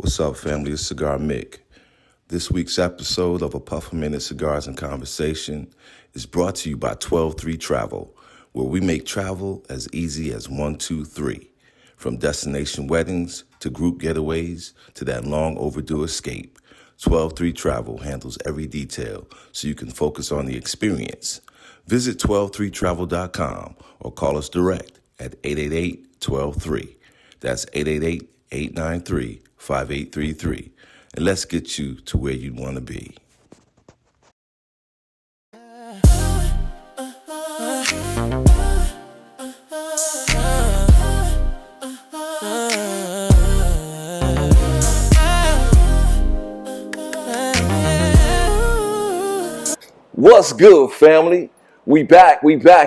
What's up, family? It's Cigar Mick. This week's episode of A Puff a Minute Cigars and Conversation is brought to you by 12-3 Travel, where we make travel as easy as 1, 2, 3. From destination weddings to group getaways to that long overdue escape, 12-3 Travel handles every detail so you can focus on the experience. Visit 123travel.com or call us direct at 888-12-3. That's 888-893-5833. And let's get you to where you want to be. What's good, family? We back,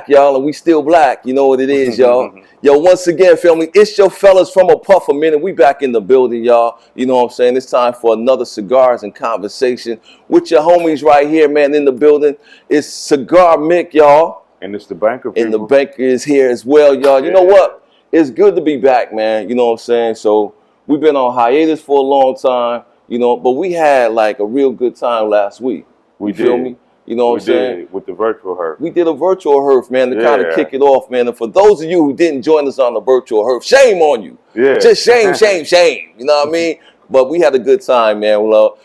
y'all, and we still black. You know what it is, y'all. Yo, once again, family, it's your fellas from A Puff a Minute. We back in the building, y'all. You know what I'm saying? It's time for another Cigars and Conversation with your homies right here, man, in the building. It's Cigar Mick, y'all. And it's the banker, people. And the banker is here as well, y'all. You know what? It's good to be back, man. You know what I'm saying? So we've been on hiatus for a long time, you know, but we had like a real good time last week. You feel me? You know what I'm saying? With the virtual herf. We did a virtual herf, man, to kind of kick it off, man. And for those of you who didn't join us on the virtual herf, shame on you. Yeah. Just shame. You know what I mean? But we had a good time, man.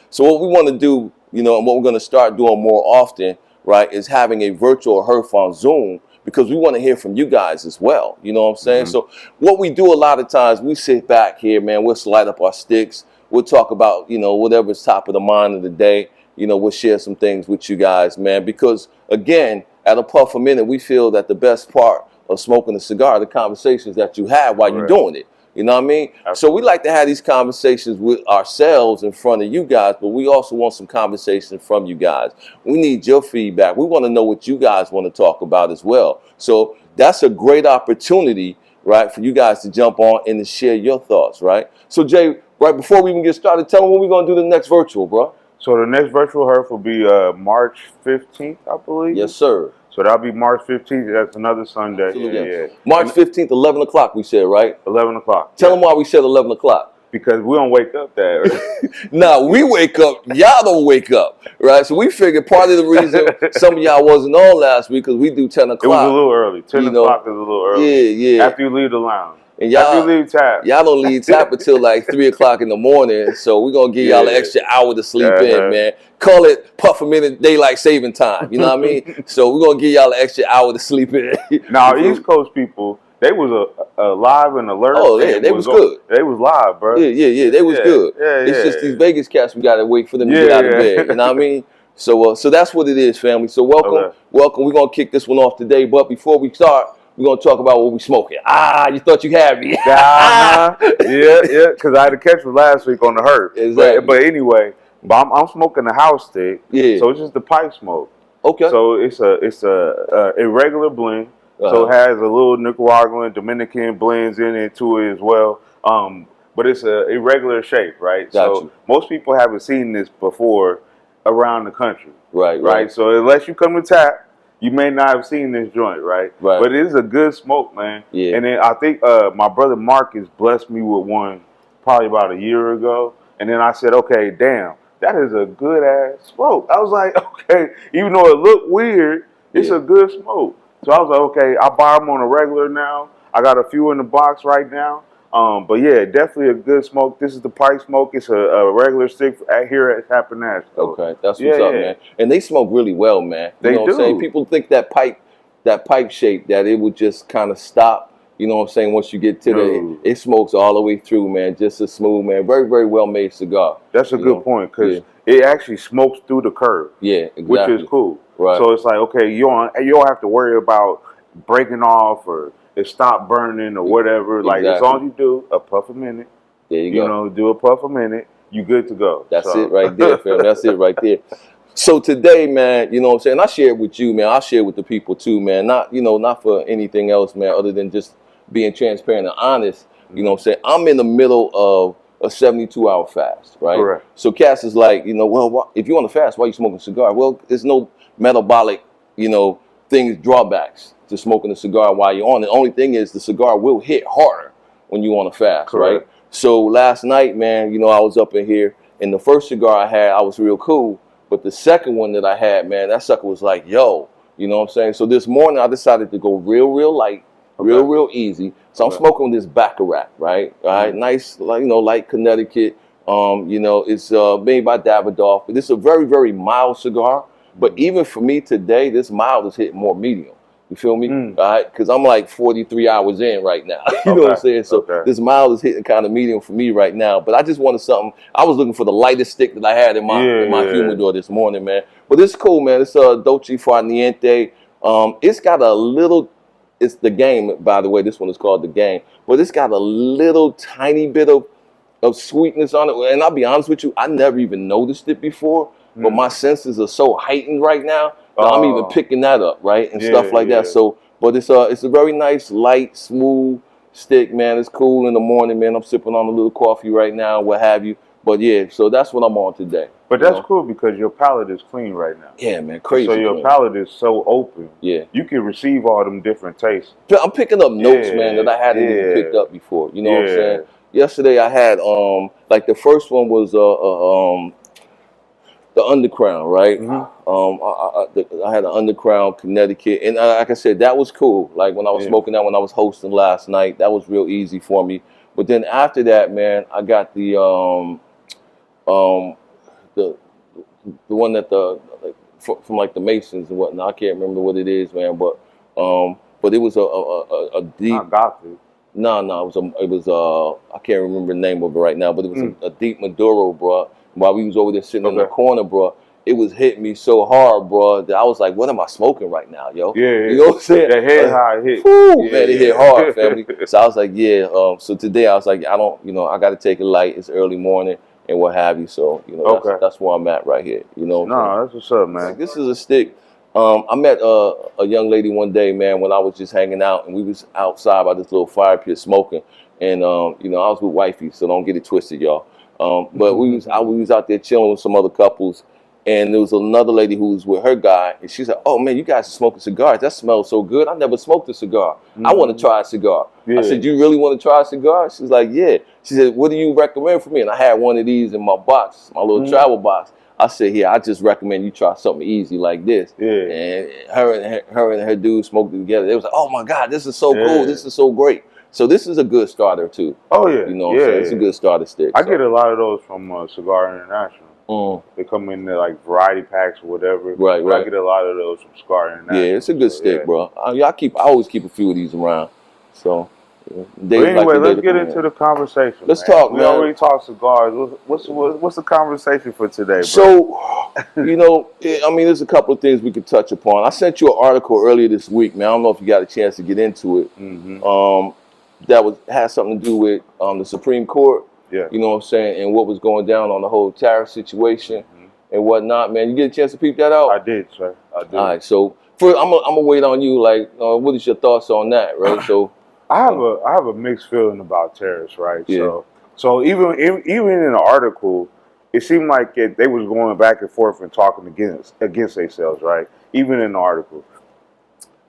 So what we want to do, you know, and what we're going to start doing more often, right, is having a virtual herf on Zoom because we want to hear from you guys as well. You know what I'm saying? So what we do a lot of times, we sit back here, man. We'll slide up our sticks. We'll talk about, you know, whatever's top of the mind of the day. You know, we'll share some things with you guys, man, because, again, at A Puff a Minute, we feel that the best part of smoking a cigar are the conversations that you have while you're doing it. You know what I mean? Absolutely. So we like to have these conversations with ourselves in front of you guys, but we also want some conversation from you guys. We need your feedback. We want to know what you guys want to talk about as well. So that's a great opportunity, right, for you guys to jump on and to share your thoughts, right? So, Jay, right before we even get started, tell them when we're going to do the next virtual, bro. So the next virtual herf will be March 15th, I believe. Yes, sir. So that'll be March 15th. That's another Sunday. Yeah. March 15th, 11 o'clock, we said, right? 11 o'clock. Tell them why we said 11 o'clock. Because we don't wake up that early. Nah, we wake up. Y'all don't wake up, right? So we figured part of the reason some of y'all wasn't on last week because we do 10 o'clock. It was a little early. 10 o'clock is a little early. Yeah. After you leave the lounge. And y'all leave tap. Y'all don't leave tap until like 3 o'clock in the morning. So we're going to give y'all an extra hour to sleep in, man. Call it Puff a Minute daylight saving time. You know what I mean? So we're going to give y'all an extra hour to sleep in. Now, East Coast people, they was live and alert. Oh, yeah, they was good. They was live, bro. Yeah, they was good. It's just these Vegas cats, we got to wait for them to get out of bed. You know what I mean? So that's what it is, family. So welcome. We're going to kick this one off today. But before we start, we're going to talk about what we smoking. You thought you had me. Yeah, because I had to catch it last week on the herf. Exactly. But anyway, I'm smoking the house stick. Yeah. So it's just the pipe smoke. Okay. So it's a irregular blend. So it has a little Nicaraguan, Dominican blends into it as well. But it's a irregular shape, right? So most people haven't seen this before around the country. Right. So unless you come to tap, you may not have seen this joint, right? But it is a good smoke, man. Yeah. And then I think my brother Marcus blessed me with one probably about a year ago. And then I said, okay, damn, that is a good ass smoke. I was like, okay, even though it looked weird, it's a good smoke. So I was like, okay, I buy them on a regular now. I got a few in the box right now. But yeah, definitely a good smoke. This is the pipe smoke. It's a regular stick here at Happinash. Okay, that's what's up, man. And they smoke really well, man. You know what I'm saying? People think that pipe shape, that it would just kind of stop. You know what I'm saying? Once you get to it smokes all the way through, man. Just a smooth, man. Very, very well made cigar. That's a good point because it actually smokes through the curve. Yeah, exactly. Which is cool. Right. So it's like, okay, you don't have to worry about breaking off or it stop burning or whatever. Like as long as you do a puff a minute, there you go. Do a puff a minute, you good to go. That's it right there, fam. That's it right there. So today, man, you know what I'm saying? I share it with you, man. I'll share it with the people too, man. Not for anything else, man, other than just being transparent and honest. You know what I'm saying? I'm in the middle of a 72-hour fast, right? Correct. So Cass is like, well, if you want to fast, why are you smoking a cigar? Well, there's no metabolic, drawbacks to smoking a cigar while you're on it. The only thing is the cigar will hit harder when you on a fast, right? So last night, man, you know, I was up in here, and the first cigar I had, I was real cool. But the second one that I had, man, that sucker was like, yo, you know what I'm saying? So this morning, I decided to go real light, real easy. So I'm smoking this Baccarat, right? All right, nice, like, you know, light Connecticut. You know, it's made by Davidoff, but it's a very mild cigar. But even for me today, this mild is hitting more medium. You feel me? All right, because I'm like 43 hours in right now. You know what I'm saying? So this mild is hitting kind of medium for me right now. But I just wanted something. I was looking for the lightest stick that I had in my humidor this morning, man. But it's cool, man. It's Dolce Far Niente. It's got a little. It's the game, by the way. This one is called the game. But it's got a little tiny bit of sweetness on it. And I'll be honest with you, I never even noticed it before. But my senses are so heightened right now that I'm even picking that up, right? And stuff like that. So, but it's a very nice, light, smooth stick, man. It's cool in the morning, man. I'm sipping on a little coffee right now, what have you. But yeah, so that's what I'm on today. But that's cool because your palate is clean right now. Yeah, man, crazy. So your palate is so open. Yeah. You can receive all them different tastes. I'm picking up notes, man, that I hadn't even picked up before. You know what I'm saying? Yesterday I had like the first one was the Undercrown, right? I had an Undercrown Connecticut, and like I said, that was cool. Like when I was smoking that when I was hosting last night, that was real easy for me. But then after that, man, I got the one that from like the Masons and whatnot. I can't remember what it is, man. But it was a deep. Not Gothic. No, it was I can't remember the name of it right now, but it was a deep Maduro, bro. While we was over there sitting in the corner, bro, it was hitting me so hard, bro, that I was like, what am I smoking right now, yo? You know what I'm saying? That head high hit. Whew, man, it hit hard, family. So I was like, so today I was like, I don't, you know, I got to take it light. It's early morning and what have you. So, you know, that's where I'm at right here. You know that's what's up, man. Like, this is a stick. I met a young lady one day, man, when I was just hanging out, and we was outside by this little fire pit smoking. And, you know, I was with wifey, so don't get it twisted, y'all. But we was out there chilling with some other couples, and there was another lady who was with her guy, and she said, "Oh man, you guys are smoking cigars. That smells so good. I never smoked a cigar. I want to try a cigar." I said, "You really want to try a cigar?" She's like, "Yeah." She said, "What do you recommend for me?" And I had one of these in my box, my little travel box. I said, "Yeah, I just recommend you try something easy like this." And her and her dude smoked it together. They was like, "Oh my God, this is so cool. This is so great." So this is a good starter too. Oh yeah, you know what I'm saying? It's a good starter stick. I get a lot of those from Cigar International. They come in like variety packs or whatever. Right. I get a lot of those from Cigar International. Yeah, it's a good stick, bro. I always keep a few of these around. So. But anyway, let's get into the conversation. Let's talk, man. We already talked cigars. What's the conversation for today, bro? So, you know, I mean, there's a couple of things we could touch upon. I sent you an article earlier this week, man. I don't know if you got a chance to get into it. That had something to do with the Supreme Court. Yeah. You know what I'm saying, and what was going down on the whole tariff situation and whatnot, man. You get a chance to peep that out? I did, sir. I did. All right. So, I'm gonna wait on you. Like, what is your thoughts on that, right? So. I have a mixed feeling about tariffs, right? Yeah. So even in the article, it seemed like they was going back and forth and talking against themselves, right? Even in the article.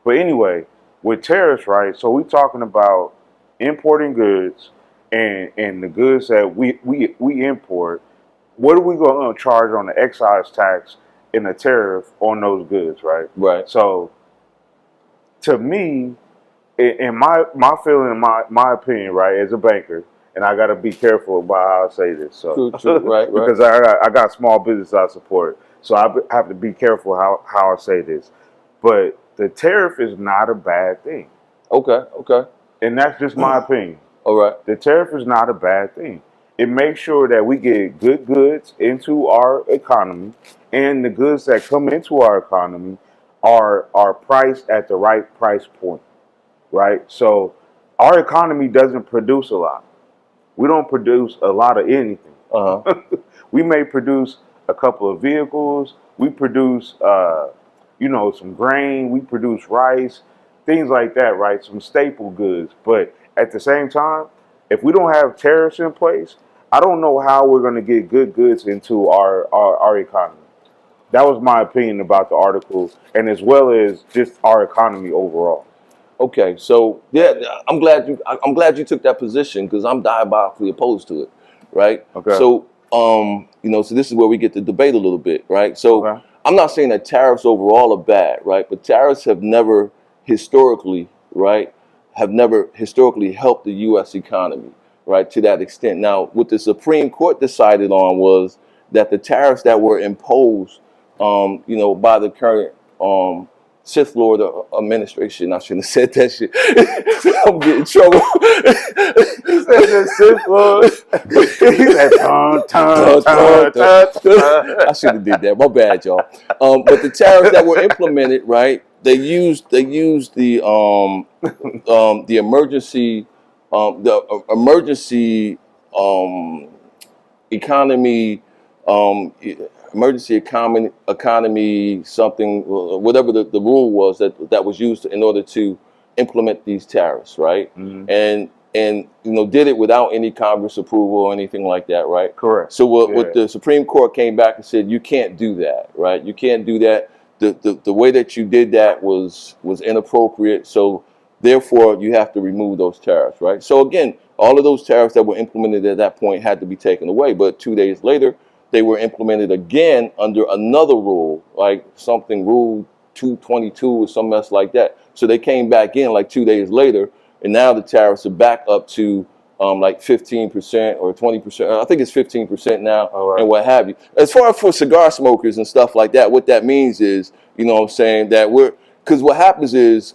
But anyway, with tariffs, right? So we're talking about importing goods and the goods that we import. What are we going to charge on the excise tax and the tariff on those goods, right? Right. So to me, in my feeling, my opinion, right, as a banker, and I got to be careful about how I say this, so true. Right. Because I got small business I support, so I have to be careful how I say this. But the tariff is not a bad thing. Okay. And that's just my opinion. All right. The tariff is not a bad thing. It makes sure that we get good goods into our economy, and the goods that come into our economy are priced at the right price point. Right? So our economy doesn't produce a lot. We don't produce a lot of anything. We may produce a couple of vehicles. We produce, some grain. We produce rice, things like that, right? Some staple goods. But at the same time, if we don't have tariffs in place, I don't know how we're going to get good goods into our economy. That was my opinion about the article, and as well as just our economy overall. Okay, so yeah, I'm glad you took that position because I'm diabolically opposed to it, right? Okay. So so this is where we get to debate a little bit, right? So I'm not saying that tariffs overall are bad, right? But tariffs have never historically, right, helped the U.S. economy, right, to that extent. Now, what the Supreme Court decided on was that the tariffs that were imposed, by the current Sith Lord administration. I shouldn't have said that shit. I'm getting in trouble. He said that Sith Lord. He said, I should have did that. My bad, y'all. But the tariffs that were implemented, right? They used the emergency economy. Emergency economy something, whatever the rule was that was used in order to implement these tariffs, right? And did it without any Congress approval or anything like that, right? Correct. So what the Supreme Court came back and said, you can't do that, right? You can't do that. The way that you did that was inappropriate. So therefore, you have to remove those tariffs, right? So again, all of those tariffs that were implemented at that point had to be taken away. But 2 days later, they were implemented again under another rule, like something rule 222 or some mess like that. So they came back in like 2 days later, and now the tariffs are back up to like 15% or 20%. I think it's 15% now, and what have you. As far as for cigar smokers and stuff like that, what that means is, that because what happens is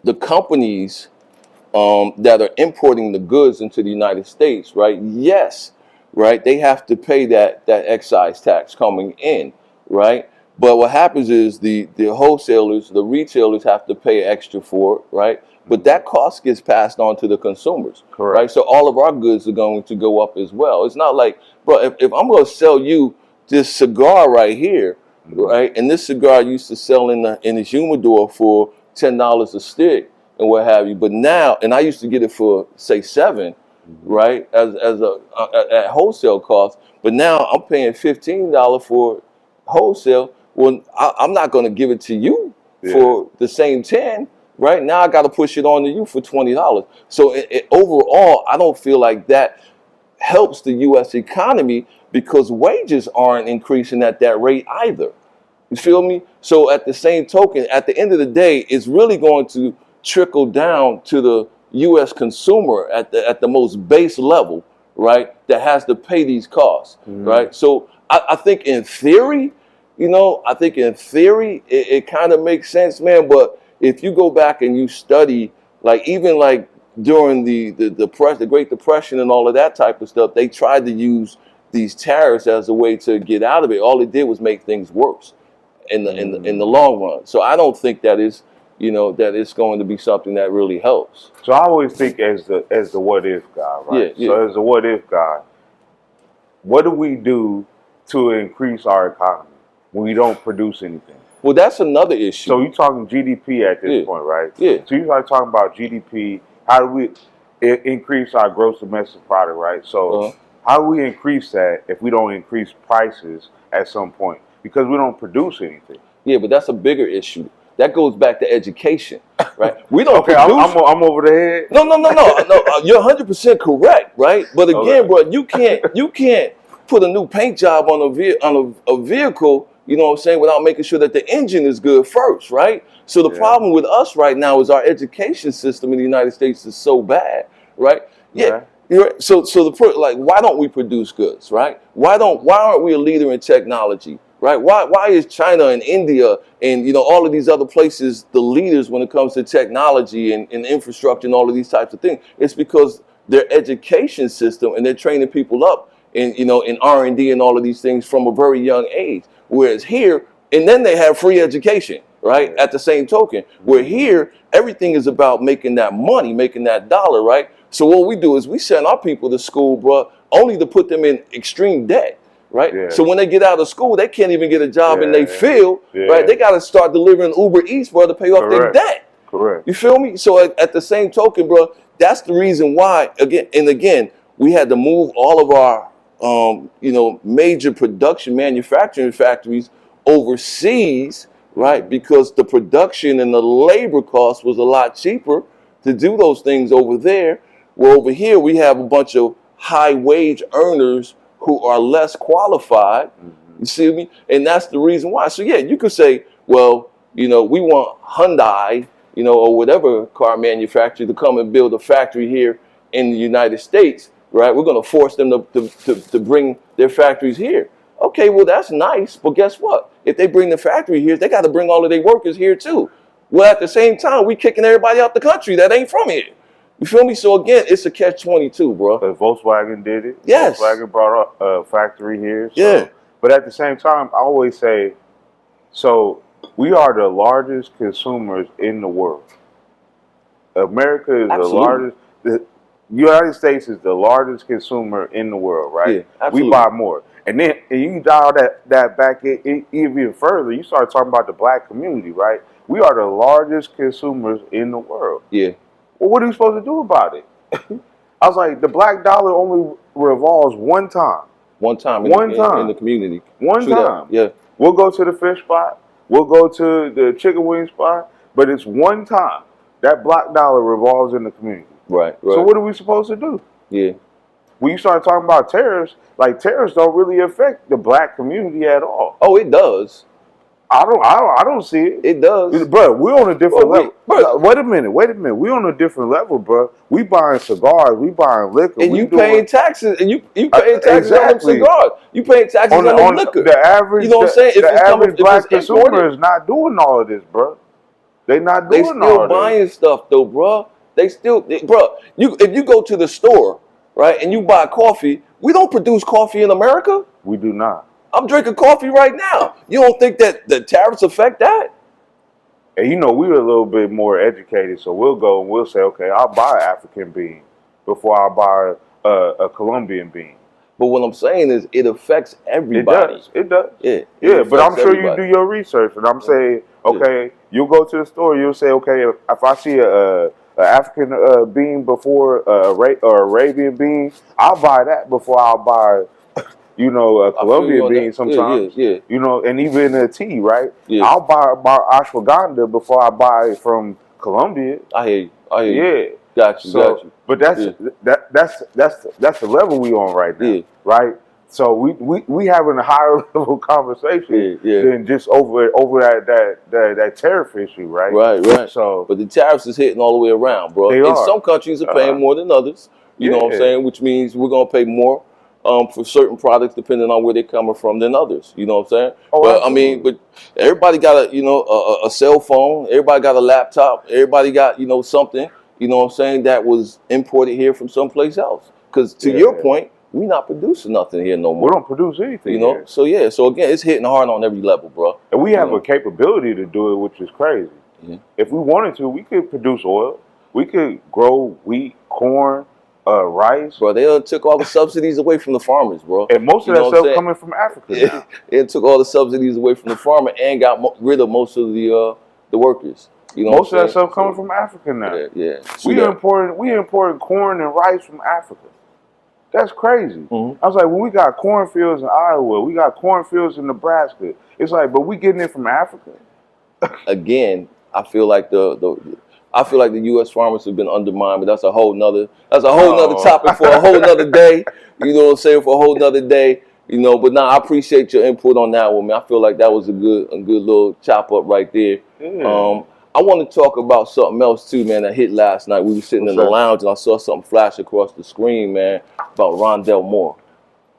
the companies that are importing the goods into the United States, right? Yes, right? They have to pay that excise tax coming in, right? But what happens is the wholesalers, the retailers have to pay extra for it, right? But that cost gets passed on to the consumers, correct, right? So all of our goods are going to go up as well. It's not like, bro, if I'm going to sell you this cigar right here, right? And this cigar used to sell in the humidor for $10 a stick and what have you. But now, and I used to get it for say $7, right, as at wholesale cost. But now I'm paying $15 for wholesale. Well, I'm not going to give it to you for the same 10. Right now, I got to push it on to you for $20. So overall, I don't feel like that helps the U.S. economy because wages aren't increasing at that rate either. You feel me? So at the same token, at the end of the day, it's really going to trickle down to the U.S. consumer at the most base level, right? That has to pay these costs, right? So I think in theory, it kind of makes sense, man. But if you go back and you study, like even like during the Great Depression and all of that type of stuff, they tried to use these tariffs as a way to get out of it. All it did was make things worse in the long run. So I don't think that is, that it's going to be something that really helps. So I always think as the what if guy, right? Yeah. So as the what if guy, what do we do to increase our economy when we don't produce anything? Well, that's another issue. So you're talking GDP at this point, right? Yeah. So you start talking about GDP. How do we increase our gross domestic product, right? So how do we increase that if we don't increase prices at some point? Because we don't produce anything. Yeah, but that's a bigger issue. That goes back to education, right? We don't produce. I'm over the head. No. You're 100% correct, right? But again, bro, you can't put a new paint job on a vehicle, you know what I'm saying, without making sure that the engine is good first, right? So the problem with us right now is our education system in the United States is so bad, right? Yeah. So why don't we produce goods, right? Why aren't we a leader in technology? Right? Why is China and India and all of these other places the leaders when it comes to technology and infrastructure and all of these types of things? It's because their education system and they're training people up in R&D and all of these things from a very young age. Whereas here, and then they have free education, right? At the same token, where here everything is about making that money, making that dollar, right? So what we do is we send our people to school, bro, only to put them in extreme debt. Right. Yeah. So when they get out of school, they can't even get a job in their field. Yeah. Right. They got to start delivering Uber Eats, bro, to pay off their debt. Correct. You feel me? So at the same token, bro, that's the reason why, again, we had to move all of our, major production manufacturing factories overseas, right? Because the production and the labor cost was a lot cheaper to do those things over there. Well, over here we have a bunch of high wage earners who are less qualified. You see me? And that's the reason why. So yeah, you could say, well, we want Hyundai, or whatever car manufacturer to come and build a factory here in the United States, right? We're going to force them to bring their factories here. Okay, well, that's nice, but guess what? If they bring the factory here, they got to bring all of their workers here too. Well, at the same time, we kicking everybody out the country that ain't from here. You feel me? So again, it's a catch-22, bro. Volkswagen did it. Yes. Volkswagen brought a factory here. So. Yeah. But at the same time, I always say, so we are the largest consumers in the world. America is the largest. The United States is the largest consumer in the world, right? Yeah, absolutely. We buy more. And then you dial that back even further, you start talking about the black community, right? We are the largest consumers in the world. Yeah. Well, what are we supposed to do about it? I was like, the black dollar only revolves one time. One time in the community. One time. Yeah. We'll go to the fish spot. We'll go to the chicken wing spot. But it's one time. That black dollar revolves in the community. Right. So what are we supposed to do? Yeah. When you start talking about tariffs, like tariffs don't really affect the black community at all. Oh, it does. I don't see it. It does. Bro, we're on a different level. Wait a minute. We're on a different level, bro. We buying cigars. We buying liquor. And you paying taxes. And you paying taxes on them cigars. You paying taxes on them liquor. The average, you know what I'm saying? The average black consumer is not doing all of this, bro. They not doing all of this. They still buying stuff, though, bro. If you go to the store, right, and you buy coffee, we don't produce coffee in America. We do not. I'm drinking coffee right now. You don't think that the tariffs affect that? And we're a little bit more educated, so we'll go and we'll say, okay, I'll buy an African bean before I buy a Colombian bean. But what I'm saying is it affects everybody. It does. Yeah, but I'm sure you do your research, and I'm saying, okay, you'll go to the store, you'll say, okay, if I see a African bean before or Arabian bean, I'll buy that before I'll buy a Colombian bean sometimes. Yeah. And even a tea, right? Yeah. I'll buy ashwagandha before I buy it from Colombia. I hear you. Yeah. Got you. But that's the level we on right now, right? So we having a higher level conversation than just over that tariff issue, right? Right. So, but the tariffs is hitting all the way around, bro. And some countries are paying more than others. You know what I'm saying? Which means we're gonna pay more for certain products depending on where they're coming from than others. You know what I'm saying? But absolutely. But everybody got a cell phone. Everybody got a laptop. Everybody got something. You know what I'm saying? That was imported here from someplace else. Because to your point, we not producing nothing here no more. We don't produce anything. Here. So again, it's hitting hard on every level, bro. And we have a capability to do it, which is crazy. Yeah. If we wanted to, we could produce oil. We could grow wheat, corn, rice. Bro, they took all the subsidies away from the farmers, bro. And most of that stuff coming from Africa. Yeah. It took all the subsidies away from the farmer and got rid of most of the workers. Most of that stuff coming from Africa now. Yeah. We importing corn and rice from Africa. That's crazy. Mm-hmm. I was like, when we got cornfields in Iowa, we got cornfields in Nebraska. It's like, but we getting it from Africa. Again, I feel like the U.S. farmers have been undermined, but that's a whole nother topic for a whole nother day. You know what I'm saying? For a whole nother day. But I appreciate your input on that one, man. I feel like that was a good little chop up right there. Yeah. I want to talk about something else too, man, that hit last night. We were sitting in the lounge and I saw something flash across the screen, man, about Rondale Moore.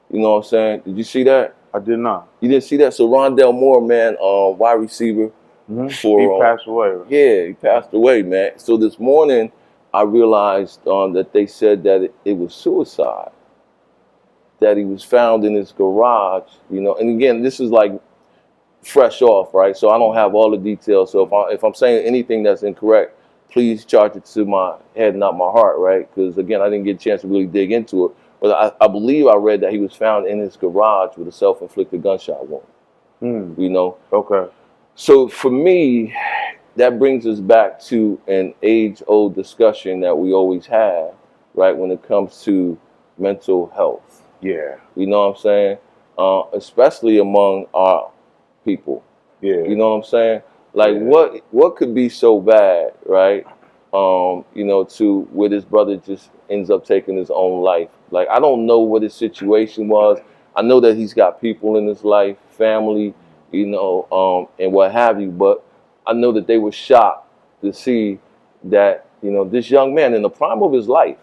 You know what I'm saying? Did you see that? I did not. You didn't see that? So Rondale Moore, man, wide receiver. Mm-hmm. He passed away. Right? Yeah, he passed away, man. So this morning I realized that they said that it was suicide. That he was found in his garage, and again, this is like fresh off, right? So I don't have all the details. So if I'm saying anything that's incorrect, please charge it to my head, not my heart, right? Because again, I didn't get a chance to really dig into it. But I believe I read that he was found in his garage with a self-inflicted gunshot wound. Okay. So for me, that brings us back to an age-old discussion that we always have, right? When it comes to mental health. Yeah. You know what I'm saying? Especially among our people. Yeah. You know what I'm saying? Like what could be so bad, right? You know, to where this brother just ends up taking his own life. Like, I don't know what his situation was. I know that he's got people in his life, family, you know, and what have you, but I know that they were shocked to see that, you know, this young man in the prime of his life,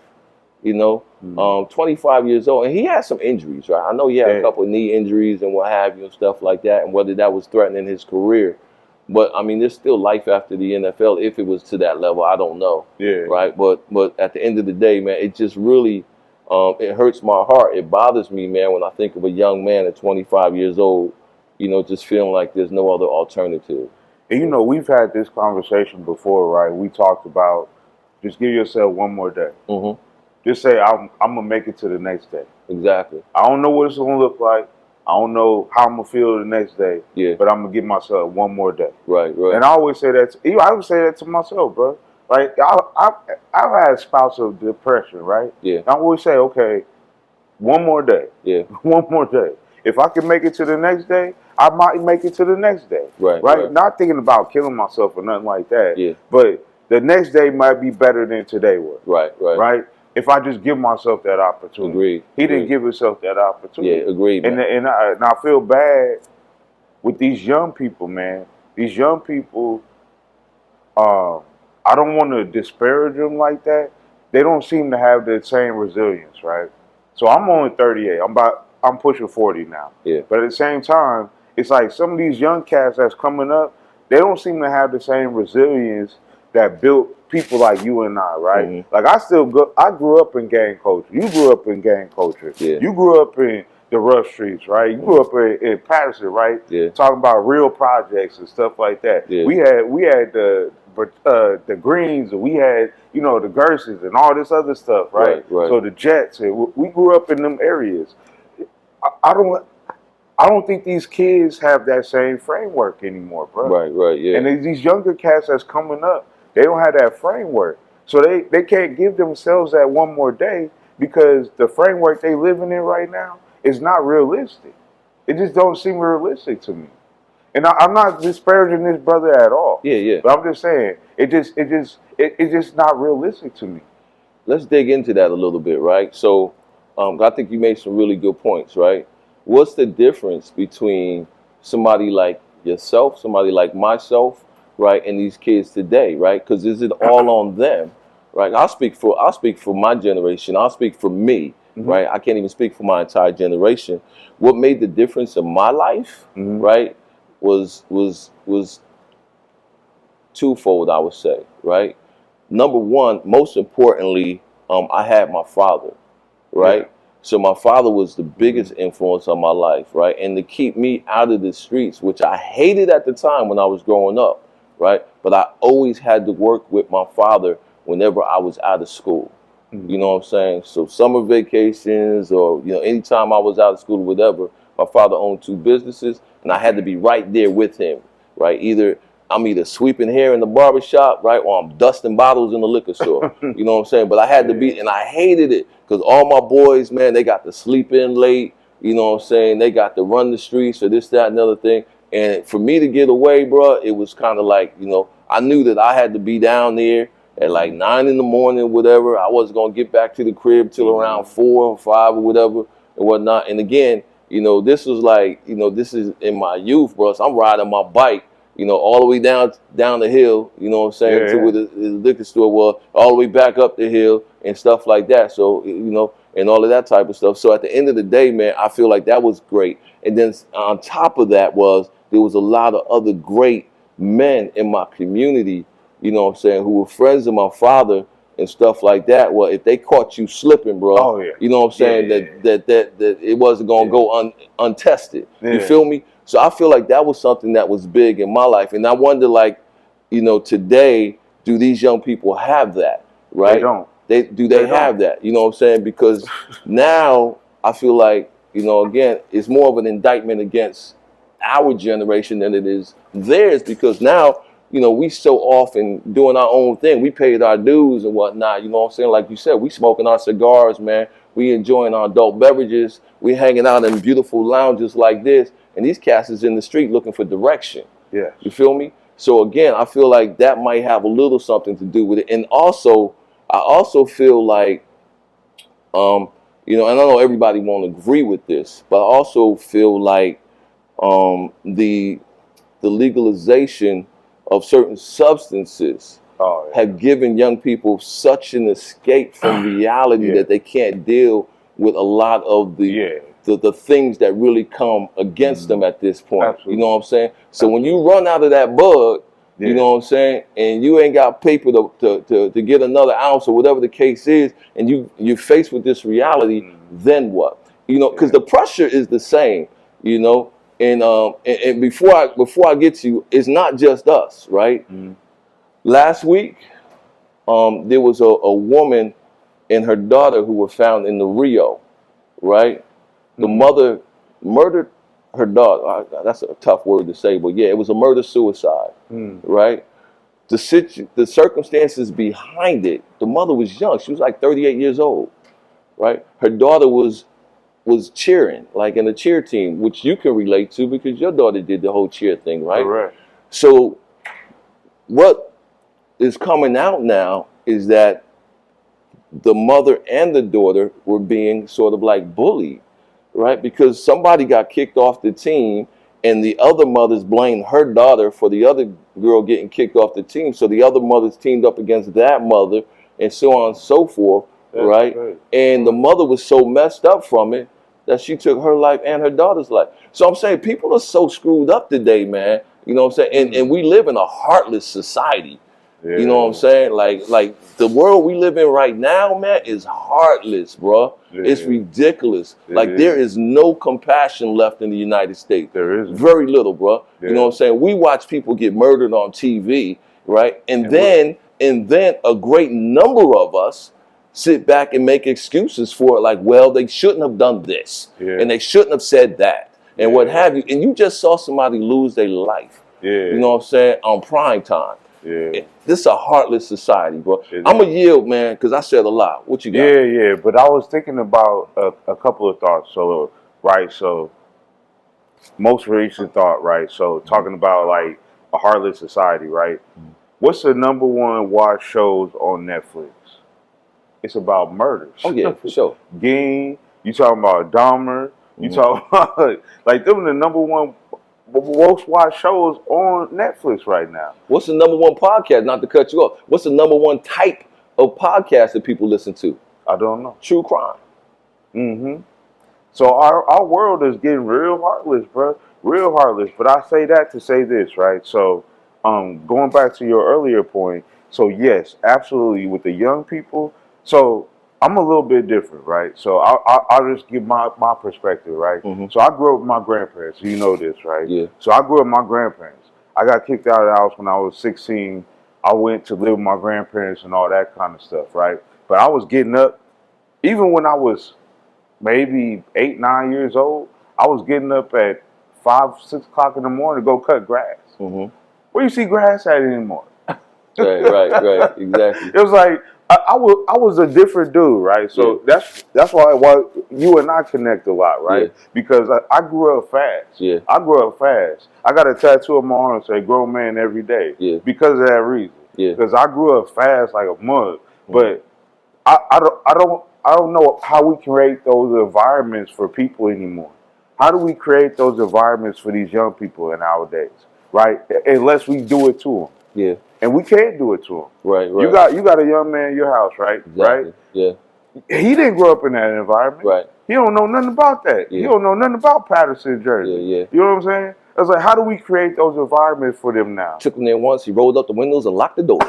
you know, 25 years old, and he had some injuries, right? I know he had a couple of knee injuries and what have you and stuff like that, and whether that was threatening his career. But I mean, there's still life after the NFL. If it was to that level, I don't know. Yeah. Right. But at the end of the day, man, it just really it hurts my heart. It bothers me, man, when I think of a young man at 25 years old, you know, just feeling like there's no other alternative. And you know, we've had this conversation before, right? We talked about just give yourself one more day. Mm-hmm. Just say I'm gonna make it to the next day. Exactly. I don't know what it's gonna look like. I don't know how I'm gonna feel the next day. Yeah. But I'm gonna give myself one more day. Right. Right. And I always say that. I would say that to myself, bro. Like I've had spouts of depression, right? Yeah. And I always say, okay, one more day. Yeah. One more day. If I can make it to the next day, I might make it to the next day. Right. Right. Not thinking about killing myself or nothing like that. Yeah. But the next day might be better than today was. Right. Right. Right. If I just give myself that opportunity. Agreed. He didn't give himself that opportunity. Yeah, agreed. Man. And I feel bad with these young people, man. These young people, I don't want to disparage them like that. They don't seem to have the same resilience, right? So I'm only 38. I'm pushing 40 now. Yeah. But at the same time, it's like some of these young cats that's coming up, they don't seem to have the same resilience that built people like you and I, right? Mm-hmm. Like I grew up in gang culture. You grew up in gang culture. Yeah. You grew up in the rough streets, right? You grew up in Patterson, right? Yeah. Talking about real projects and stuff like that. Yeah. We had the Greens, and we had, you know, the Gerses and all this other stuff, right? Right. So the Jets, and we grew up in them areas. I don't think these kids have that same framework anymore, bro. Right, yeah. And these younger cats that's coming up, they don't have that framework. So they can't give themselves that one more day because the framework they living in right now is not realistic. It just don't seem realistic to me. And I'm not disparaging this brother at all. Yeah. But I'm just saying, it's just not realistic to me. Let's dig into that a little bit, right? So I think you made some really good points, right? What's the difference between somebody like yourself, somebody like myself, right, and these kids today, right? Because is it all on them, right? I'll speak for my generation. I'll speak for me, right? I can't even speak for my entire generation. What made the difference in my life, right, was twofold, I would say, right? Number one, most importantly, I had my father, right? Yeah. So my father was the biggest influence on my life, right? And to keep me out of the streets, which I hated at the time when I was growing up, right? But I always had to work with my father whenever I was out of school. You know what I'm saying? So summer vacations or, you know, anytime I was out of school or whatever, my father owned 2 businesses and I had to be right there with him, right? I'm either sweeping hair in the barbershop, right, or I'm dusting bottles in the liquor store. You know what I'm saying? But I had to be, and I hated it because all my boys, man, they got to sleep in late. You know what I'm saying? They got to run the streets or this, that, and other thing. And for me to get away, bro, it was kind of like, you know, I knew that I had to be down there at like 9 in the morning, whatever. I wasn't going to get back to the crib till around 4 or 5 or whatever and whatnot. And again, you know, this was like, you know, this is in my youth, bro. So I'm riding my bike, you know, all the way down the hill, you know what I'm saying, to where the liquor store was, all the way back up the hill and stuff like that. So, you know, and all of that type of stuff. So at the end of the day, man, I feel like that was great. And then on top of that there was a lot of other great men in my community, you know what I'm saying, who were friends of my father and stuff like that. Well, if they caught you slipping, bro, you know what I'm saying, that it wasn't going to go untested. You feel me? So I feel like that was something that was big in my life. And I wonder, like, you know, today, do these young people have that, right? They don't. Do they have that? You know what I'm saying? Because now I feel like, you know, again, it's more of an indictment against our generation than it is theirs, because now, you know, we so often doing our own thing. We paid our dues and whatnot. You know what I'm saying? Like you said, we smoking our cigars, man. We enjoying our adult beverages. We hanging out in beautiful lounges like this. And these cats is in the street looking for direction. Yes. You feel me? So again, I feel like that might have a little something to do with it. And also, I also feel like, you know, and I know everybody won't agree with this, but I also feel like the legalization of certain substances have given young people such an escape from reality that they can't deal with a lot of the things that really come against them at this point. Absolutely. You know what I'm saying? So when you run out of that bud, you know what I'm saying, and you ain't got paper to get another ounce or whatever the case is, and you're faced with this reality, then what? You know, because the pressure is the same, you know. And before I get to you, it's not just us, right? Last week, there was a woman and her daughter who were found in the Rio, right? The mother murdered her daughter. That's a tough word to say, but yeah, it was a murder-suicide, right? The circumstances behind it, the mother was young. She was like 38 years old, right? Her daughter was cheering, like in a cheer team, which you can relate to because your daughter did the whole cheer thing, right? Correct. So what is coming out now is that the mother and the daughter were being sort of like bullied, right? Because somebody got kicked off the team and the other mothers blamed her daughter for the other girl getting kicked off the team. So the other mothers teamed up against that mother and so on and so forth, right? And the mother was so messed up from it that she took her life and her daughter's life. So I'm saying people are so screwed up today, man. You know what I'm saying? And we live in a heartless society. Yeah. You know what I'm saying? Like the world we live in right now, man, is heartless, bro. Yeah. It's ridiculous. Like there is no compassion left in the United States. There is very little, bro. Yeah. You know what I'm saying? We watch people get murdered on TV, right? And then a great number of us sit back and make excuses for it, like, well, they shouldn't have done this, and they shouldn't have said that, and what have you. And you just saw somebody lose their life. You know what I'm saying? On prime time. This is a heartless society, bro. I'm going to yield, man, because I said a lot. What you got? Yeah. But I was thinking about a couple of thoughts. So, right, so most recent thought, right? So talking about like a heartless society, right? What's the number one watch shows on Netflix? It's about murders. Oh, yeah, for sure. Ging, you talking about Dahmer, you talking about, like, them are the number one most watched shows on Netflix right now. What's the number one podcast, not to cut you off, what's the number one type of podcast that people listen to? I don't know. True crime. So our world is getting real heartless, bro. Real heartless. But I say that to say this, right? So going back to your earlier point, so yes, absolutely, with the young people, so I'm a little bit different, right? So I'll just give my perspective, right? So I grew up with my grandparents. You know this, right? Yeah. So I grew up with my grandparents. I got kicked out of the house when I was 16. I went to live with my grandparents and all that kind of stuff, right? But I was getting up, even when I was maybe 8, 9 years old, I was getting up at 5, 6 o'clock in the morning to go cut grass. Where you see grass at anymore? Right, exactly. It was like, I was a different dude, right? So that's why you and I connect a lot, right? Because I grew up fast. I grew up fast. I got a tattoo on my arm that say "grown man every day" because of that reason. Because I grew up fast like a mug. But I don't know how we create those environments for people anymore. How do we create those environments for these young people nowadays, right? Unless we do it to them. And we can't do it to him. Right. You got a young man in your house, right? Exactly. Right? Yeah. He didn't grow up in that environment. Right. He don't know nothing about that. He don't know nothing about Patterson, Jersey. Yeah. You know what I'm saying? It's like, how do we create those environments for them now? Took him there once. He rolled up the windows and locked the doors.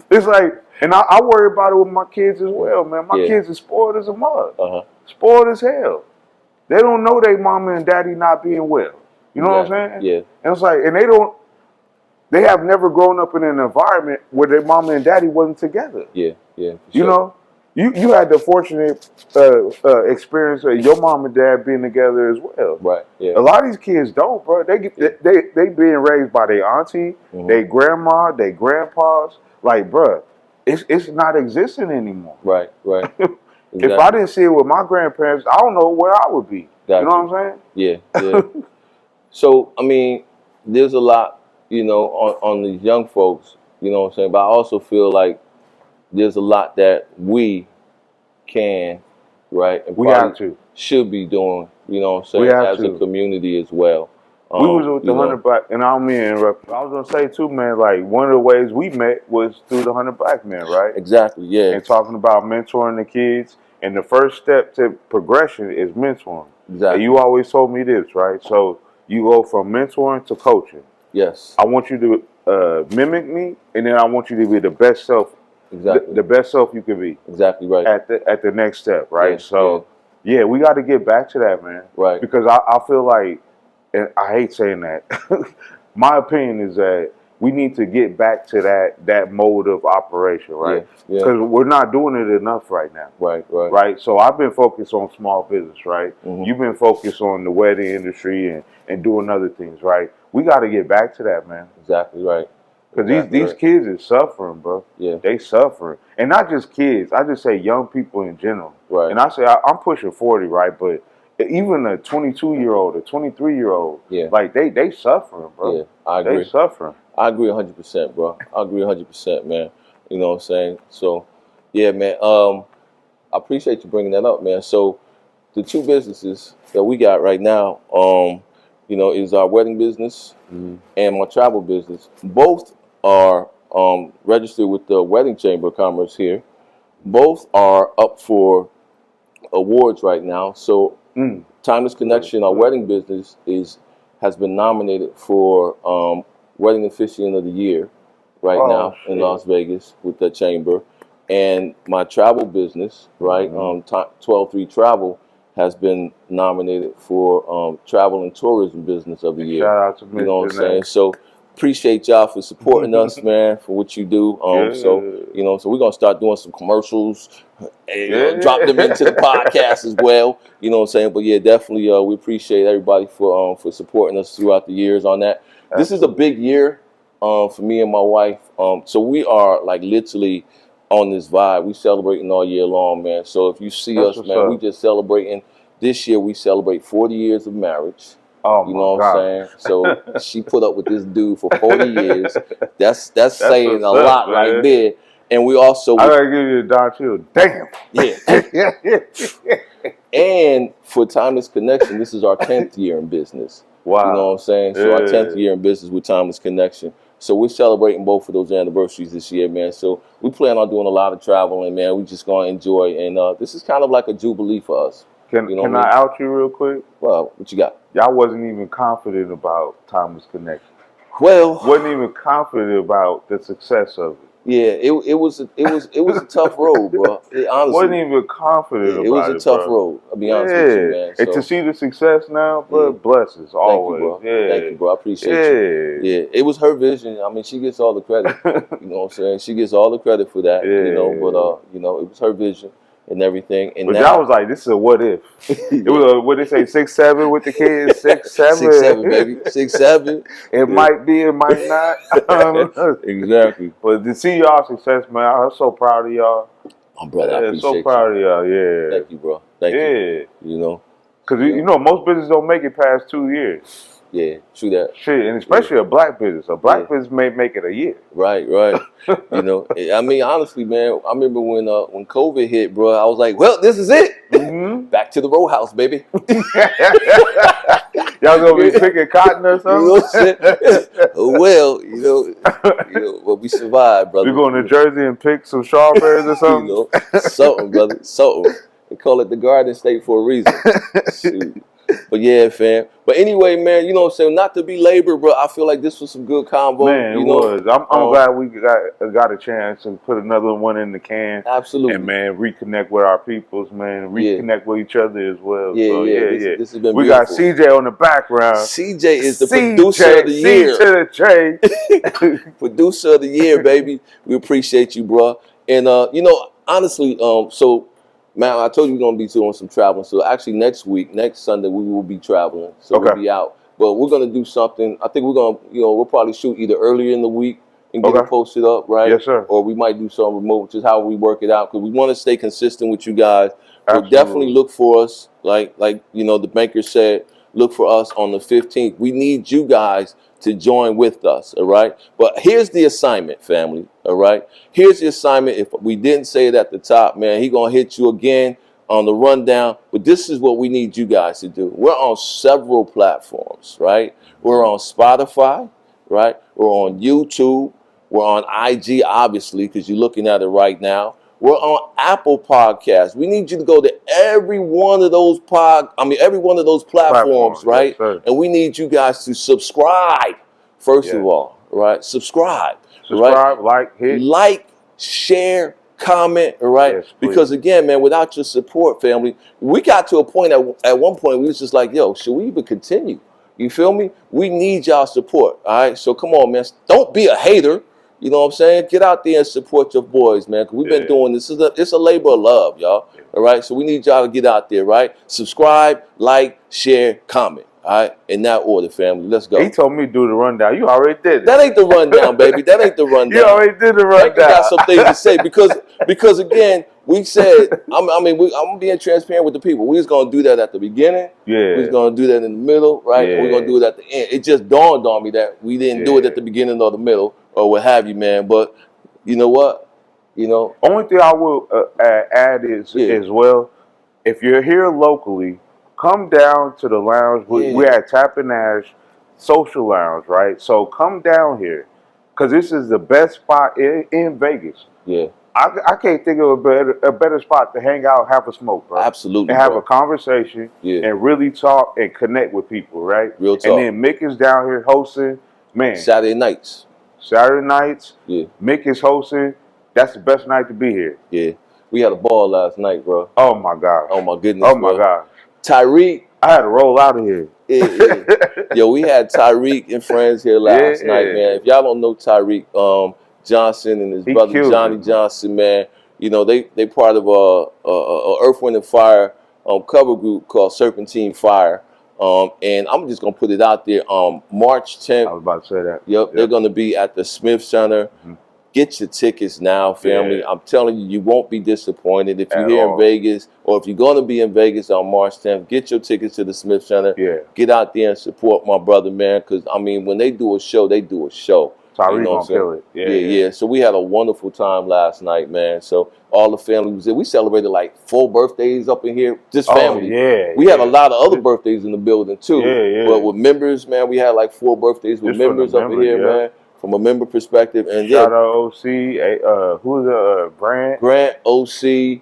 It's like, and I worry about it with my kids as well, man. My kids are spoiled as a mug. Spoiled as hell. They don't know their mama and daddy not being well. You know what I'm saying? Yeah. And it's like, and they have never grown up in an environment where their mama and daddy wasn't together. Yeah. You know, you had the fortunate experience of your mom and dad being together as well. Right. Yeah. A lot of these kids don't, bro. They being raised by their auntie, their grandma, their grandpas. Like, bro, it's not existing anymore. Right. Exactly. If I didn't see it with my grandparents, I don't know where I would be. You know what I'm saying? Yeah. So I mean, there's a lot, you know, on these young folks, you know what I'm saying? But I also feel like there's a lot that we can, right? And we have to. Should be doing, you know what I'm saying, as a community as well. We was with the 100 Black, and I don't mean to interrupt. I was gonna say too, man. Like one of the ways we met was through the 100 Black Men, right? Exactly, yeah. And talking about mentoring the kids, and the first step to progression is mentoring. Exactly. And you always told me this, right? So you go from mentoring to coaching. Yes. I want you to mimic me, and then I want you to be the best self. Exactly. The best self you can be. Exactly right. At the next step, right? Yeah, so yeah, we got to get back to that, man. Right. Because I feel like, and I hate saying that, my opinion is that we need to get back to that mode of operation, right? Because we're not doing it enough right now. Right. So I've been focused on small business, right? Mm-hmm. You've been focused on the wedding industry and doing other things, right? We got to get back to that, man. Exactly right. Because these kids is suffering, bro. Yeah. They suffering. And not just kids. I just say young people in general. Right. And I say I'm pushing 40, right? But even a 22-year-old, a 23-year-old, like they suffering, bro. Yeah, I agree. They suffering. I agree 100%, bro. I agree 100%, man. You know what I'm saying? So, yeah, man. I appreciate you bringing that up, man. So, the two businesses that we got right now, you know, is our wedding business and my travel business. Both are registered with the Wedding Chamber of Commerce here. Both are up for awards right now. So, Timeless Connection, our wedding business, has been nominated for Wedding Officiant of the Year right now in Las Vegas with the chamber. And my travel business, right, 12-3 Travel, has been nominated for Travel and Tourism Business of the Year. Shout out to Mick. You know what I'm saying? So appreciate y'all for supporting us, man, for what you do. So, you know, so we're going to start doing some commercials and drop them into the podcast as well. You know what I'm saying? But yeah, definitely we appreciate everybody for supporting us throughout the years on that. Absolutely. This is a big year for me and my wife. So we are like literally on this vibe. We celebrating all year long, man. So if you see us, man, we just celebrating. This year we celebrate 40 years of marriage. Oh, you know what I'm saying? So she put up with this dude for 40 years. That's saying a lot, man. Right there. And we also I gotta give you a Don Chill. Damn. Yeah. And for Timeless Connection, this is our 10th year in business. Wow. You know what I'm saying? So our 10th year in business with Timeless Connection. So we're celebrating both of those anniversaries this year, man. So we plan on doing a lot of traveling, man. We just gonna enjoy, and this is kind of like a jubilee for us. Can I out you real quick? Well, what you got? Y'all wasn't even confident about Timeless Connection. Well, wasn't even confident about the success of it. Yeah, it was a tough road, bro. Honestly, wasn't even confident about it. It was a tough road. I'll be honest with you, man. So, and to see the success now, bro, blessings always. Thank you, bro. Thank you, bro. I appreciate you. Yeah, it was her vision. I mean, she gets all the credit. You know what I'm saying? She gets all the credit for that. You know, but you know, it was her vision and everything. And but now, y'all was like, this is a what if. It was a, what they say, 6'7" with the kids, 6'7". 6'7", baby. 6'7". It might be, it might not. Exactly. But to see y'all success, man, I'm so proud of y'all. Oh, brother, I appreciate so proud of y'all, Thank you, bro. Thank you. You know. Because, you know, most businesses don't make it past 2 years. Yeah, true that. Shit, and especially a black business. A black business may make it a year. Right. You know, I mean, honestly, man, I remember when COVID hit, bro, I was like, well, this is it. Back to the row house, baby. Y'all gonna be picking cotton or something? You know what I'm saying? Well, you know, but we survived, brother. We going to Jersey and pick some strawberries or something? You know, something, brother, something. They call it the Garden State for a reason. Shoot. But yeah, fam. But anyway, man, you know what I'm saying? Not to be labor, bro. I feel like this was some good combo. Man, it was. I'm glad we got a chance to put another one in the can. Absolutely. And man, reconnect with our peoples, man. Reconnect with each other as well. Yeah, so, This has been we beautiful. got CJ on the background. CJ is the producer of the year. C to the J. Producer of the year, baby. We appreciate you, bro. And you know, honestly, so. Man, I told you we're going to be doing some traveling. So actually next Sunday, we will be traveling. So we'll be out. But we're going to do something. I think we're going to, you know, we'll probably shoot either earlier in the week and get it posted up, right? Yes, sir. Or we might do something remote, which is how we work it out. Because we want to stay consistent with you guys. But definitely look for us, like you know, the banker said, look for us on the 15th. We need you guys to join with us, all right? But here's the assignment, family, all right? Here's the assignment. If we didn't say it at the top, man, he gonna hit you again on the rundown. But this is what we need you guys to do. We're on several platforms, right? We're on Spotify, right? We're on YouTube. We're on IG, obviously, because you're looking at it right now. We're on Apple Podcasts. We need you to go to every one of those platforms, right? Yes, and we need you guys to subscribe, first of all, right? Subscribe, right? Like, share, comment, all right? Yes, because again, man, without your support, family, we got to a point at one point we was just like, yo, should we even continue? You feel me? We need y'all support, all right? So come on, man. Don't be a hater. You know what I'm saying? Get out there and support your boys, man. Because we've been doing this. It's a labor of love, y'all. All right? So we need y'all to get out there, right? Subscribe, like, share, comment. All right? In that order, family. Let's go. He told me to do the rundown. You already did it. That ain't the rundown, baby. That ain't the rundown. You already did the rundown. I got some things to say because again, we said, I'm being transparent with the people. We was going to do that at the beginning. Yeah. We was going to do that in the middle, right? Yeah. And we're going to do it at the end. It just dawned on me that we didn't do it at the beginning or the middle or what have you, man. But you know what? Only thing I will add is as well, if you're here locally, come down to the lounge. We're at Tap and Ash Social Lounge, right? So come down here because this is the best spot in Vegas. Yeah. I can't think of a better spot to hang out, have a smoke, bro. Absolutely. And have a conversation and really talk and connect with people, right? Real talk. And then Mick is down here hosting, man. Saturday nights. Yeah. Mick is hosting. That's the best night to be here. Yeah. We had a ball last night, bro. Oh, my gosh. Oh, my goodness, Oh, my gosh. Tyreek. I had to roll out of here. Yo, we had Tyreek and friends here last night, man. If y'all don't know Tyreek Johnson and his brother Johnny Johnson, man, they part of a Earth, Wind, and Fire cover group called Serpentine Fire. And I'm just going to put it out there. March 10th. I was about to say that. Yep. They're going to be at the Smith Center. Mm-hmm. Get your tickets now, family. I'm telling you, you won't be disappointed. If you're here in Vegas, or if you're going to be in Vegas on March 10th, get your tickets to the Smith Center. Yeah. Get out there and support my brother, man, because, when they do a show, they do a show. Tyreek gonna kill it. Yeah. So we had a wonderful time last night, man. So all the family was there. We celebrated like 4 birthdays up in here. Just family. We had a lot of other birthdays in the building too. But with members, man, we had like 4 birthdays with members up in here, man. From a member perspective, and shout out OC, who's Grant, OC,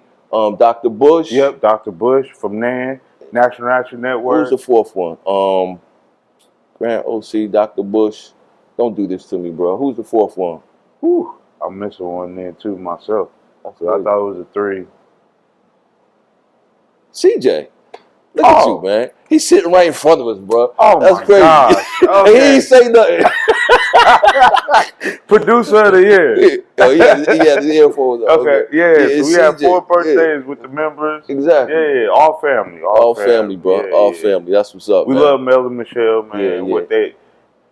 Dr. Bush. Yep, Dr. Bush from National Action Network. Who's the 4th one? Grant, OC, Dr. Bush. Don't do this to me, bro. Who's the 4th one? Whew, I'm missing one there too myself. So I thought it was a 3. CJ. Look at you, man. He's sitting right in front of us, bro. Oh, that's crazy. Okay. And he ain't say nothing. Producer of the year. He had the earphones. Okay. So we had 4 birthdays with the members. Exactly. Yeah. All family. All family, bro. All family. That's what's up. We love Mel and Michelle, man.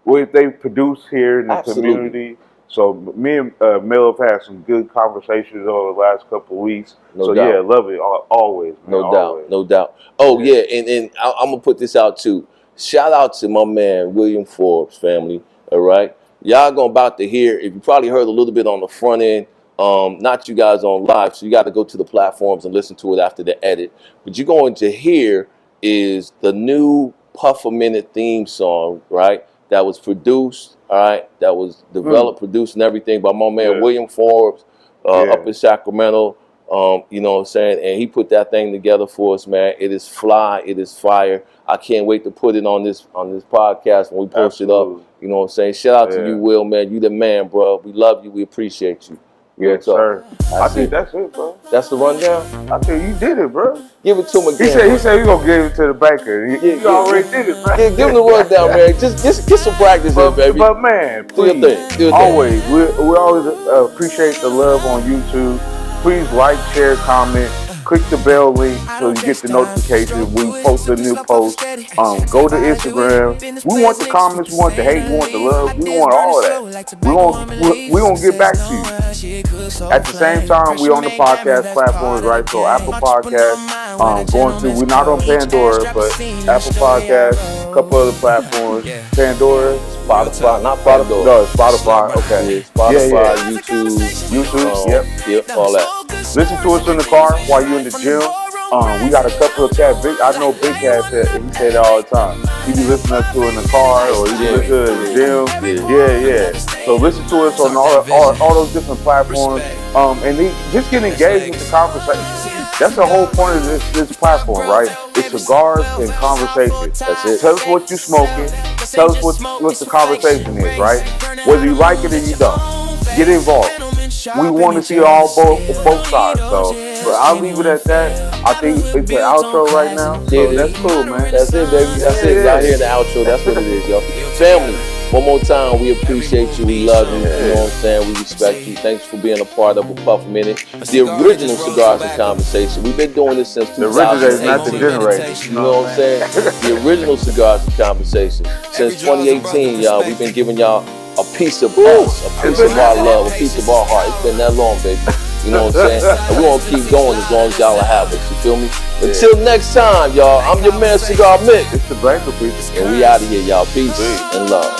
What they produce here in the community. So me and Mel have had some good conversations over the last couple of weeks. No doubt. Love it always. Man, no doubt. Oh yeah, and I'm gonna put this out too. Shout out to my man William Forbes, family. All right, y'all about to hear. If you probably heard a little bit on the front end, not you guys on live, so you got to go to the platforms and listen to it after the edit. But you're going to hear is the new Puff a Minute theme song, right? That was produced, all right, that was developed, produced, and everything by my man William Forbes up in Sacramento. You know what I'm saying? And he put that thing together for us, man. It is fly, it is fire. I can't wait to put it on this podcast when we post it up. You know what I'm saying? Shout out to you, Will, man. You the man, bro. We love you. We appreciate you. Yes, sir. I think that's it, bro. That's the rundown? I think you did it, bro. Give it to him again. He said he's going to give it to the banker. You already did it, bro. Yeah, give him the rundown, man. Just get some practice in, baby. But, man, please, do your thing. Always. We always appreciate the love on YouTube. Please like, share, comment. click the bell link so you get the notification when we post a new post. Go to Instagram. We want the comments, we want the hate, we want the love, we want all of that. We gonna get back to you. At the same time, we on the podcast platforms, right? So Apple Podcasts, we're not on Pandora, but Apple Podcasts, a couple other platforms, Pandora, Spotify, not Pandora. No, Spotify. Okay. Spotify, YouTube. Yep, all that. Listen to us in the car while you're in the gym. We got a couple of cats. I know Big Cat said he said that all the time. He be listening to it in the car or he be listening to it in the gym. Yeah. So listen to us on all those different platforms. And just get engaged with the conversation. That's the whole point of this platform, right? It's cigars and conversation. That's it. Tell us what you're smoking. Tell us what the conversation is, right? Whether you like it or you don't. Get involved. We want to see both sides. So but I'll leave it at that. I think it's the outro right now. So that's cool, man. That's it, baby. That's it. Y'all hear the outro. That's what it is, yo. Family, one more time, we appreciate you. We love you. You know what I'm saying? We respect you. Thanks for being a part of a Puff Minute. The original Cigars and Conversation. We've been doing this since 2018. The original is not the generation. You know what I'm saying? The original Cigars and Conversation. Since 2018, y'all, we've been giving y'all a piece of us, a piece of our love, a piece of our heart. It's been that long, baby. You know what I'm saying? And we're going to keep going as long as y'all have us. You feel me? Until next time, y'all, I'm your man, Cigar Mick. It's the Blanco piece. And we out of here, y'all. Peace and love.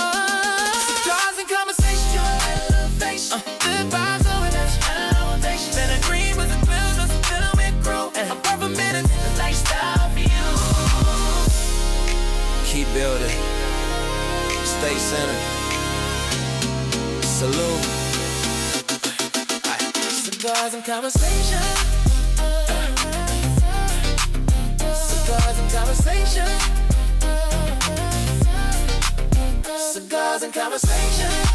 Keep building. Stay centered. Salute. Cigars and conversation. Cigars and conversation. Cigars and conversation.